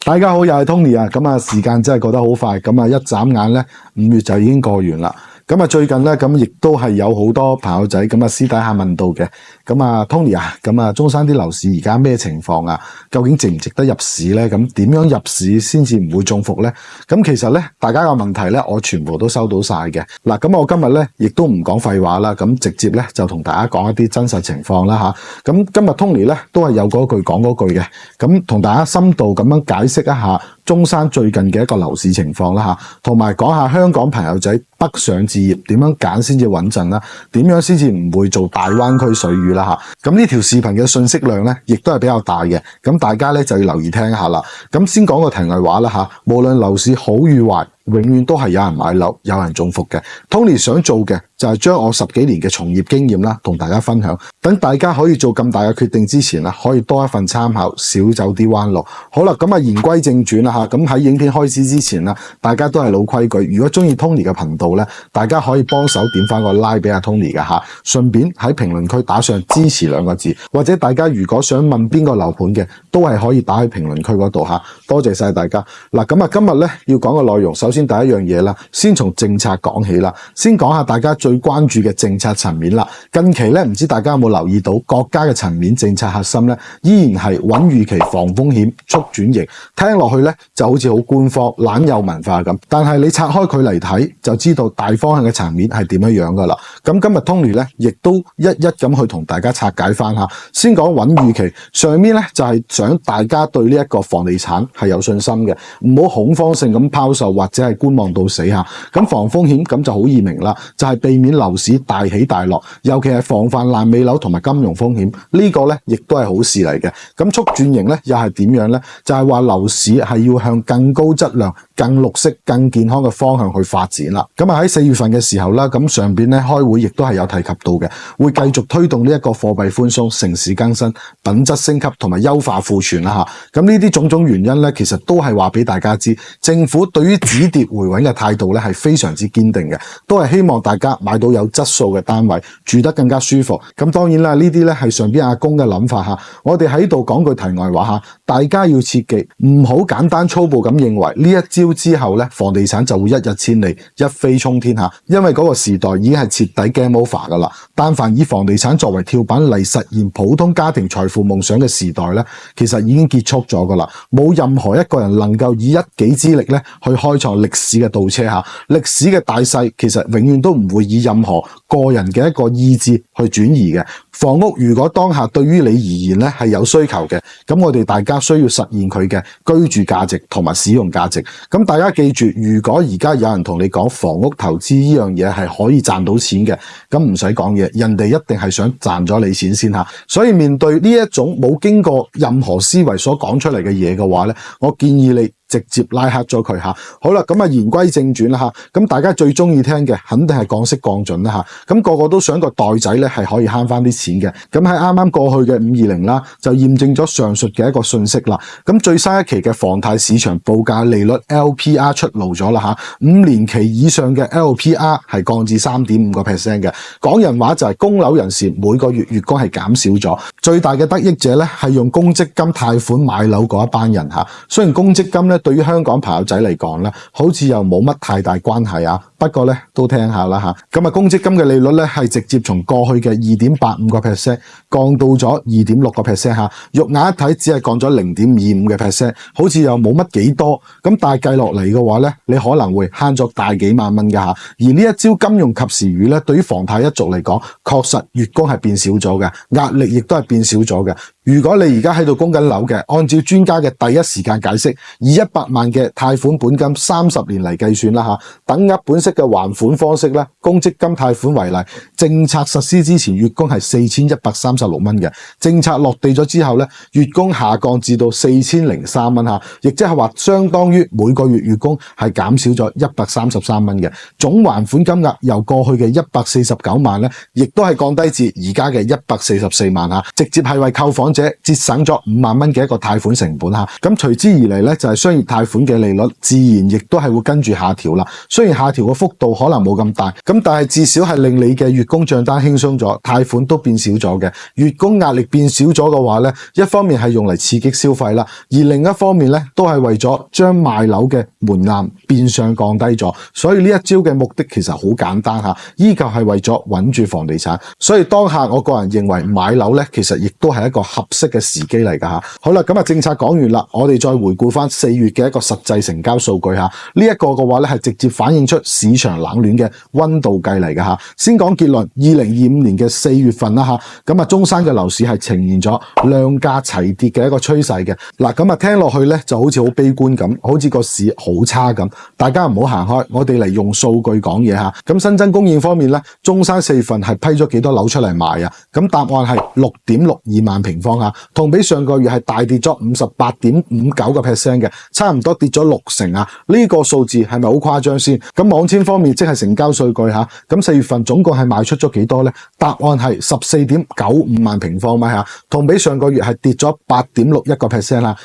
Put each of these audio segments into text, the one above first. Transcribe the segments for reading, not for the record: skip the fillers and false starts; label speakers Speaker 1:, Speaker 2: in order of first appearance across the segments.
Speaker 1: 大家好，又係 Tony 啊！咁啊，時間真係過得好快，咁啊一眨眼咧，5月就已經過完啦。咁啊，最近咧，咁亦都係有好多朋友仔咁啊私底下問到嘅。咁啊 Tony 啊，咁啊中山啲樓市而家咩情況啊？究竟值唔值得入市咧？咁點樣入市先至唔會中伏咧？咁其實咧，大家嘅問題咧，我全部都收到晒嘅。嗱，咁我今日咧亦都唔講廢話啦，咁直接咧就同大家講一啲真實情況啦吓。咁今日 Tony 咧都係有嗰句講嗰句嘅，咁同大家深度咁樣解釋一下中山最近嘅一個樓市情況啦吓，同埋講下香港朋友仔北上置業點樣揀先至穩陣啦，點樣先至唔會做大灣區水魚啦吓。咁呢條視頻嘅信息量咧，亦都係比較大嘅，咁大家咧就要留意聽下啦。咁先講個題外話啦吓，無論樓市好與壞，永遠都係有人買樓，有人中伏嘅。Tony 想做嘅就係將我10幾年嘅從業經驗啦，同大家分享，等大家可以做咁大嘅決定之前啦，可以多一份參考，少走啲彎路。好啦，咁啊言歸正傳啦吓，咁喺影片開始之前啦，大家都係老規矩，如果中意 Tony 嘅頻道咧，大家可以幫手點翻個 like 俾阿 Tony 嘅吓，順便喺評論區打上支持2個字，或者大家如果想問邊個樓盤嘅，都係可以打喺評論區嗰度吓。多謝晒大家。嗱，咁啊今日咧要講嘅內容，首先第一樣嘢啦，先從政策講起啦，先講下大家最關注嘅政策層面啦。近期咧，唔知大家有冇留意到國家嘅層面政策核心咧，依然係穩預期、防風險、促轉型。聽落去咧就好似好官方、懶有文化咁，但係你拆開佢嚟睇，就知道大方向嘅層面係點樣噶啦。咁今日 Tony 咧，亦都一一咁去同大家拆解翻下。先講穩預期，上面咧就係想大家對呢一個房地產係有信心嘅，唔好恐慌性咁拋售或者係觀望到死下。咁防風險咁就好易明啦，就係避免樓市大起大落，尤其係防範爛尾樓同埋金融風險，呢個咧亦都係好事嚟嘅。咁促轉型咧又係點樣咧？就係話樓市係要向更高質量、更綠色、更健康嘅方向去發展啦。咁啊喺4月份嘅時候啦，咁上邊咧開會亦都係有提及到嘅，會繼續推動呢一個貨幣寬鬆、城市更新、品質升級同埋優化庫存啦吓。咁呢啲種種原因咧，其實都係話俾大家知，政府對於止跌回穩嘅態度咧係非常之堅定嘅，都係希望大家買到有質素嘅單位，住得更加舒服。咁當然啦，呢啲咧係上邊阿公嘅諗法吓。我哋喺度講句題外話吓，大家要切記，唔好簡單粗暴咁認為呢一招之後咧，房地產就會一日千里、一飛沖天下，因為嗰個時代已經係徹底 game over 噶啦。但凡以房地產作為跳板嚟實現普通家庭財富夢想嘅時代咧，其實已經結束咗噶啦。冇任何一個人能夠以一己之力咧去開創歷史嘅倒車吓。歷史嘅大勢其實永遠都唔會以任何個人嘅一個意志去轉移嘅。房屋如果當下對於你而言咧係有需求嘅，咁我哋大家需要實現佢嘅居住價值同埋使用價值。咁大家記住，如果而家有人同你講房屋投資呢樣嘢係可以賺到錢嘅，咁唔使講嘢，人哋一定係想賺咗你錢先吓。所以面對呢一種冇經過任何思維所講出嚟嘅嘢嘅話咧，我建議你直接拉黑咗佢吓。好啦，咁啊言歸正傳啦吓，咁大家最中意聽嘅肯定係降息降準啦吓，咁個個都想個袋仔咧係可以慳翻啲錢嘅。咁喺啱啱過去嘅520啦，就驗證咗上述嘅一個信息啦。咁最新一期嘅房貸市場報價利率 LPR 出爐咗啦吓，5年期以上嘅 LPR 係降至 3.5% 嘅。講人話就係供樓人士每個月月供係減少咗，最大嘅得益者咧係用公積金貸款買樓嗰一班人吓。雖然公積金咧對於香港朋友仔嚟講咧，好似又冇乜太大關係啊。不過咧都聽下啦吓。咁啊，公積金嘅利率咧係直接從過去嘅 2.85% 降到咗 2.6% 吓。肉眼一睇只係降咗 0.25%， 好似又冇乜幾多。咁但係計落嚟嘅話咧，你可能會慳咗大幾萬蚊㗎吓。而呢一招金融及時雨咧，對於房貸一族嚟講，確實月供係變少咗嘅，壓力亦都係變少咗嘅。如果你而家喺度供緊樓嘅，按照專家嘅第一時間解釋，以100萬嘅貸款本金30年嚟計算啦吓，等額本息嘅還款方式咧，公積金貸款為例，政策實施之前月供係4136蚊嘅，政策落地咗之後咧，月供下降至到4003蚊吓，亦即係話相當於每個月月供係減少咗133蚊嘅，總還款金額由過去嘅149萬咧，亦都係降低至而家嘅144萬吓，直接係為購房者節省咗5萬蚊嘅一個貸款成本吓。咁隨之而嚟咧就係商業貸款嘅利率自然亦都係會跟住下調啦。雖然下調嘅幅度可能冇咁大，咁但係至少係令你嘅月供賬單輕鬆咗，貸款都變少咗嘅。月供壓力變少咗嘅話咧，一方面係用嚟刺激消費啦，而另一方面咧都係為咗將賣樓嘅門檻變相降低咗。所以呢一招嘅目的其實好簡單嚇，依舊係為咗穩住房地產。所以當下我個人認為買樓咧，其實亦都係一個合適嘅時機嚟㗎嚇。好啦，咁政策講完啦，我哋再回顧翻4月嘅一個實際成交數據嚇。呢一個嘅話咧係直接反映出市場冷暖嘅溫度計嚟㗎嚇。先講結論，2025年嘅4月份啦嚇，中山嘅樓市係呈現咗量價齊跌嘅一個趨勢嘅。嗱，聽落去咧就好似好悲觀咁，好似個市好差咁。大家唔好行開，我哋嚟用數據講嘢嚇。咁新增供應方面咧，中山4月份係批咗幾多樓出嚟賣啊？咁答案係6.62萬平方嚇，同比上個月係大跌咗58.59%嘅，差唔多跌咗60%啊！呢個數字係咪好誇張先？咁網簽方面即係成交數據嚇，咁4月份總共係賣出咗幾多呢？答案係14.95萬平方米嚇，同比上個月係跌咗8.61%啦。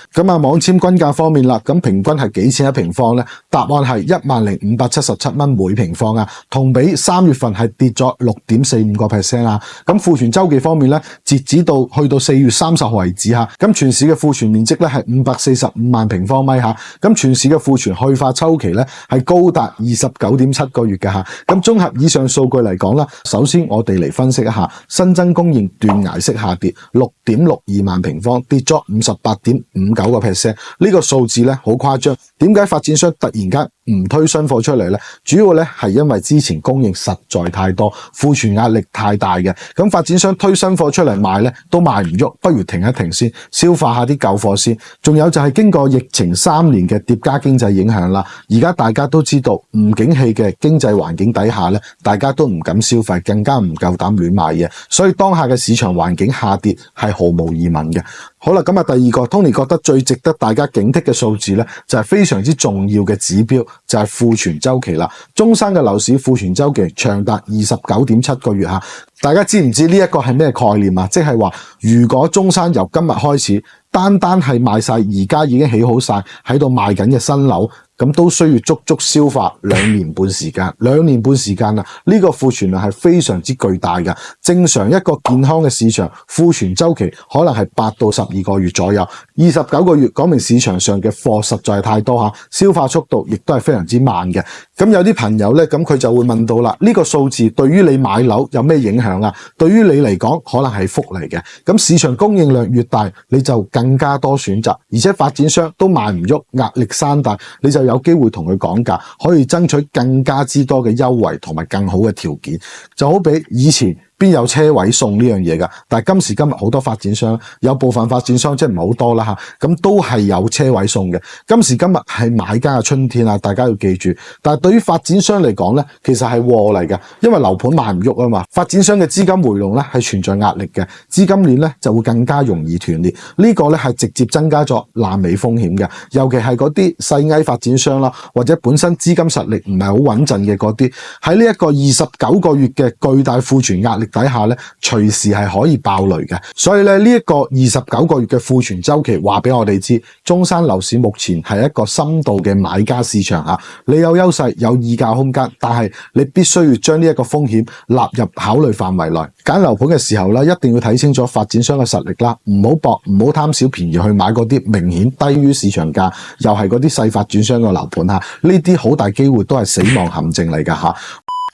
Speaker 1: 網簽均價方面啦，咁平均係幾錢一平方呢？答案係10,577蚊每平方啊，同比3月份係跌咗6.45%啦。咁庫存週期方面咧，截止到去到4月30號為止嚇，咁全市嘅庫存面積咧係545萬平方米嚇，咁全市嘅庫存去化週期咧係高達29.7個月嘅嚇。咁綜合以上數據嚟講啦，首先我哋嚟分析一下新增供應斷崖式下跌6.62萬平方，跌咗58.59%，呢個數字咧好誇張。點解發展商突然間唔推新貨出嚟呢？主要咧係因為之前供應實在太多，庫存壓力太大嘅。咁發展商推新貨出嚟賣咧都賣唔喐，不如停一停先，消化下啲舊貨先。仲有就係經過疫情3年嘅疊加經濟影響啦，而家大家都知道唔景氣嘅經濟環境底下咧，大家都唔敢消費，更加唔夠膽亂買嘢，所以當下嘅市場環境下跌係毫無疑問嘅。好啦，第二個 Tony 覺得最值得大家警惕嘅數字咧，就係非常之重要嘅指標，就係庫存周期啦。中山嘅樓市庫存周期長達29.7個月嚇，大家知唔知呢一個係咩概念啊？即係話如果中山由今日開始，單係賣晒而家已經起好晒喺度賣緊嘅新樓，咁都需要足足消化2年半時間。2年半時間啊，呢個庫存量係非常之巨大嘅。正常一個健康嘅市場庫存周期可能係8到12個月左右，29個月講明市場上嘅貨實在太多嚇，消化速度亦都係非常之慢嘅。咁有啲朋友咧，咁佢就會問到啦，呢個數字對於你買樓有咩影響啊？對於你嚟講可能係福嚟嘅。咁市場供應量越大，你就更加多選擇，而且發展商都賣唔喐，壓力山大，你就有機會同佢講價，可以爭取更加之多嘅優惠同埋更好嘅條件。就好比以前邊有車位送呢樣嘢㗎？但係今時今日好多發展商，有部分發展商即係唔係好多啦嚇，咁都係有車位送嘅。今時今日係買家嘅春天啊，大家要記住。但係對於發展商嚟講咧，其實係禍嚟嘅，因為樓盤賣唔喐啊嘛，發展商嘅資金回籠咧係存在壓力嘅，資金鏈咧就會更加容易斷裂。呢個咧係直接增加咗爛尾風險嘅，尤其係嗰啲細藝發展商啦，或者本身資金實力唔係好穩陣嘅嗰啲，喺呢一個29個月嘅巨大庫存壓力底下咧，隨時係可以爆雷嘅。所以咧，呢一個29個月嘅庫存週期話俾我哋知，中山樓市目前係一個深度嘅買家市場啊。你有優勢，有議價空間，但係你必須要將呢一個風險納入考慮範圍內。揀樓盤嘅時候咧，一定要睇清楚發展商嘅實力啦，唔好搏，唔好貪小便宜去買嗰啲明顯低於市場價，又係嗰啲細發展商嘅樓盤嚇。呢啲好大機會都係死亡陷阱嚟㗎嚇。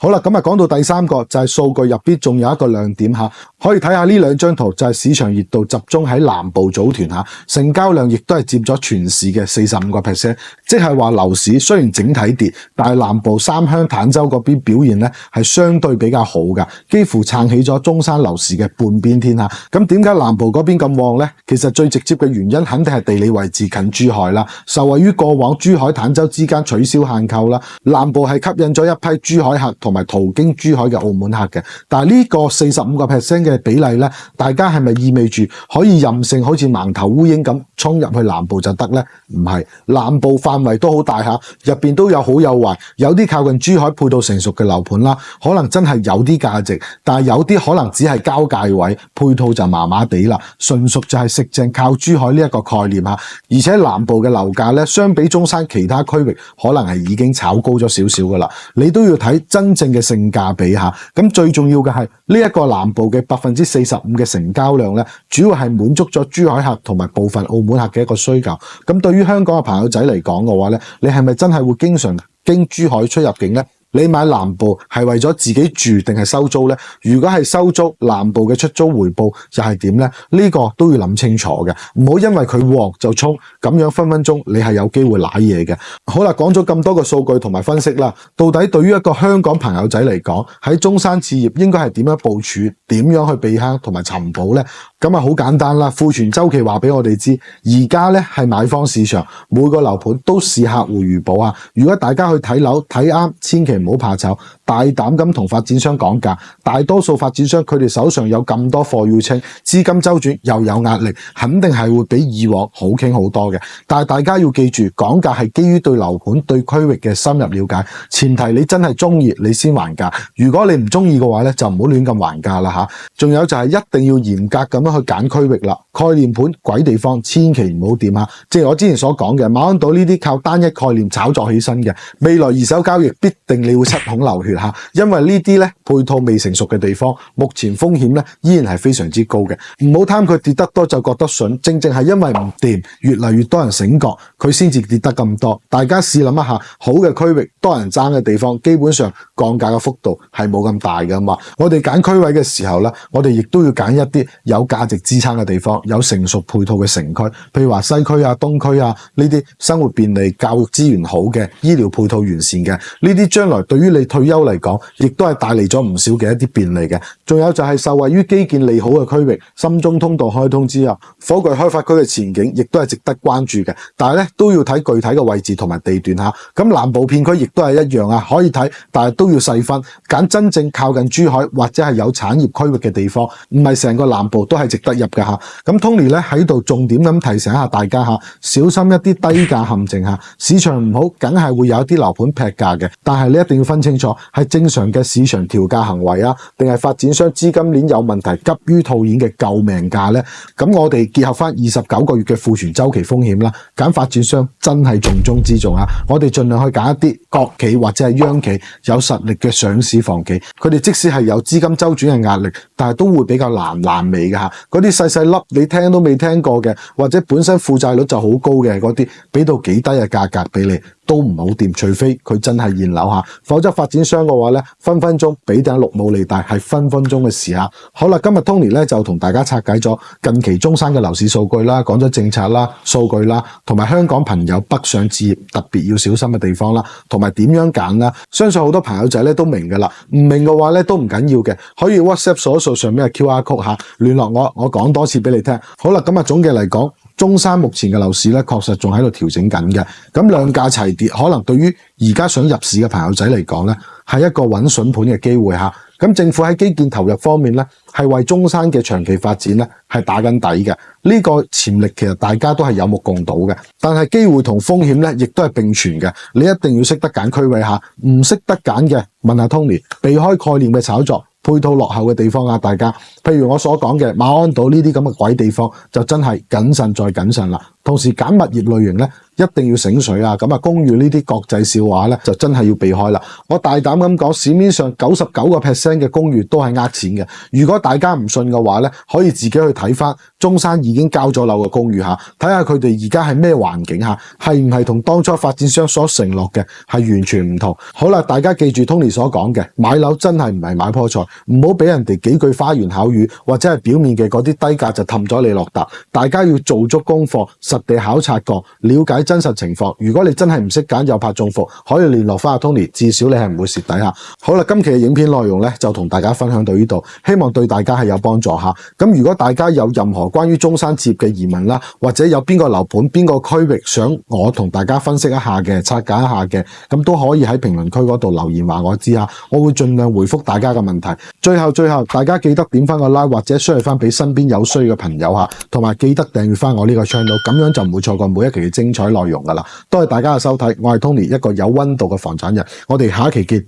Speaker 1: 好啦，咁講到第三個就係數據入邊仲有一個亮點嚇，可以睇下呢兩張圖，就係市場熱度集中喺南部組團嚇，成交量亦都係佔咗全市嘅45%，即係話樓市雖然整體跌，但係南部三鄉坦洲嗰邊表現咧係相對比較好㗎，幾乎撐起咗中山樓市嘅半邊天嚇。咁點解南部嗰邊咁旺呢？其實最直接嘅原因肯定係地理位置近珠海啦，受惠於過往珠海坦洲之間取消限購啦，南部係吸引咗一批珠海客同埋途經珠海嘅澳門客嘅。但係呢個45% 嘅比例咧，大家係咪意味住可以任性好似盲頭烏蠅咁衝入去南部就得咧？唔係，南部範圍都好大下，入邊都有好有壞，有啲靠近珠海配套成熟嘅樓盤啦，可能真係有啲價值，但係有啲可能只係交界位，配套就麻麻地啦，純屬就係食正靠珠海呢一個概念嚇。而且南部嘅樓價咧，相比中山其他區域，可能係已經炒高咗少少噶啦。你都要睇真正嘅性價比嚇。咁最重要嘅係呢一個南部嘅45%嘅成交量咧，主要係滿足咗珠海客同埋部分澳門客嘅一個需求。咁對於香港嘅朋友仔嚟講嘅話咧，你係咪真係會經常經珠海出入境咧？你買南部係為咗自己住定係收租呢？如果係收租，南部嘅出租回報就係點呢？呢個都要諗清楚嘅，唔好因為佢旺就衝，咁樣分分鐘你係有機會瀨嘢嘅。好啦，講咗咁多個數據同埋分析啦，到底對於一個香港朋友仔嚟講，喺中山置業應該係點樣部署，點樣去避坑同埋尋寶呢？咁啊好簡單啦，庫存周期話俾我哋知，而家咧係買方市場，每個樓盤都視客戶如寶啊！如果大家去睇樓睇啱，千祈唔好怕醜，大膽咁同發展商講價。大多數發展商佢哋手上有咁多貨要清，資金周轉又有壓力，肯定係會比以往好傾好多嘅。但係大家要記住，講價係基於對樓盤對區域嘅深入了解，前提你真係中意你先還價。如果你唔中意嘅話咧，就唔好亂咁還價啦嚇。仲有就係一定要嚴格咁去揀區域啦，概念盤鬼地方千祈唔好掂啊！正如我之前所講嘅，馬鞍島呢啲靠單一概念炒作起身嘅，未來二手交易必定你會七孔流血嚇，因為呢啲咧配套未成熟嘅地方，目前風險咧依然係非常之高嘅。唔好貪佢跌得多就覺得筍，正正係因為唔掂，越嚟越多人醒覺，佢先至跌得咁多。大家試諗一下，好嘅區域多人爭嘅地方，基本上降價嘅幅度係冇咁大㗎嘛。我哋揀區位嘅時候咧，我哋亦都要揀一啲有價值支撐嘅地方，有成熟配套嘅城區，譬如話西區啊、東區啊呢啲生活便利、教育資源好嘅、醫療配套完善嘅，呢啲將來對於你退休嚟講，亦都係帶嚟咗唔少嘅一啲便利嘅。仲有就係受惠於基建利好嘅區域，深中通道開通之後，火炬開發區嘅前景亦都係值得關注嘅。但係咧都要睇具體嘅位置同埋地段嚇。咁南部片區亦都係一樣啊，可以睇，但係都要細分，揀真正靠近珠海或者係有產業區域嘅地方，唔係成個南部都係值得入嘅嚇。咁 Tony 咧喺度重點咁提醒下大家嚇，小心一啲低價陷阱嚇。市場唔好，梗係會有一啲樓盤劈價嘅，但係你一定要分清楚係正常嘅市場調價行為啊，定係發展商資金鏈有問題急於套現嘅救命價呢？咁我哋結合翻29個月嘅庫存周期風險啦，揀發展商真係重中之重啊！我哋盡量去揀一啲國企或者係央企有實力嘅上市房企，佢哋即使係有資金周轉嘅壓力，但係都會比較難為嘅嚇。嗰啲細細粒你聽都未聽過嘅，或者本身負債率就好高嘅嗰啲，俾到幾低嘅價格俾你都唔好掂，除非佢真係現樓嚇，否則發展商嘅話咧，分分鐘俾頂綠帽利大，係分分鐘嘅事嚇。好啦，今日 Tony 咧就同大家拆解咗近期中山嘅樓市數據啦，講咗政策啦、數據啦，同埋香港朋友北上置業特別要小心嘅地方啦，同埋點樣揀啦。相信好多朋友仔咧都明㗎啦，唔明嘅話咧都唔緊要嘅，可以 WhatsApp 掃一掃上面嘅 QR code 嚇，聯絡我講多次俾你聽。好啦，咁啊總結嚟講，中山目前嘅樓市咧確實仲喺度調整緊嘅，咁兩價齊跌，可能對於而家想入市嘅朋友仔嚟講咧，係一個揾筍盤嘅機會嚇。咁政府喺基建投入方面咧，係為中山嘅長期發展咧係打緊底嘅。呢個潛力其實大家都係有目共睹嘅，但係機會同風險咧亦都係並存嘅。你一定要識得揀區位嚇，唔識得揀嘅問下 Tony，避開概念嘅炒作。配套落後嘅地方啊，大家，譬如我所講嘅馬鞍島呢啲咁嘅鬼地方，就真係謹慎再謹慎啦。同時揀物業類型咧，一定要醒水啊！咁啊，公寓呢啲國際笑話咧，就真係要避開啦。我大膽咁講，市面上99% 嘅公寓都係呃錢嘅。如果大家唔信嘅話咧，可以自己去睇翻中山已經交咗樓嘅公寓嚇，睇下佢哋而家係咩環境嚇，係唔係同當初發展商所承諾嘅係完全唔同。好啦，大家記住 Tony 所講嘅，買樓真係唔係買棵菜，唔好俾人哋幾句花言巧語或者係表面嘅嗰啲低價就氹咗你落搭。大家要做足功課，實地考察過，了解真實情況。如果你真係唔識揀又怕中伏，可以聯絡翻阿 Tony， 至少你係唔會蝕底下。好啦，今期嘅影片內容咧就同大家分享到呢度，希望對大家係有幫助下。咁如果大家有任何關於中山置業嘅疑問啦，或者有邊個樓盤邊個區域想我同大家分析一下嘅、拆解一下嘅，咁都可以喺評論區嗰度留言話我知下，我會盡量回覆大家嘅問題。最後，大家記得點翻個 like 或者 share 翻俾身邊有需要嘅朋友下，同埋記得訂閱翻我呢個 channel， 咁樣就唔會錯過每一期嘅精彩內容噶啦。多謝大家嘅收睇，我係 Tony， 一個有溫度嘅房產人，我哋下一期見。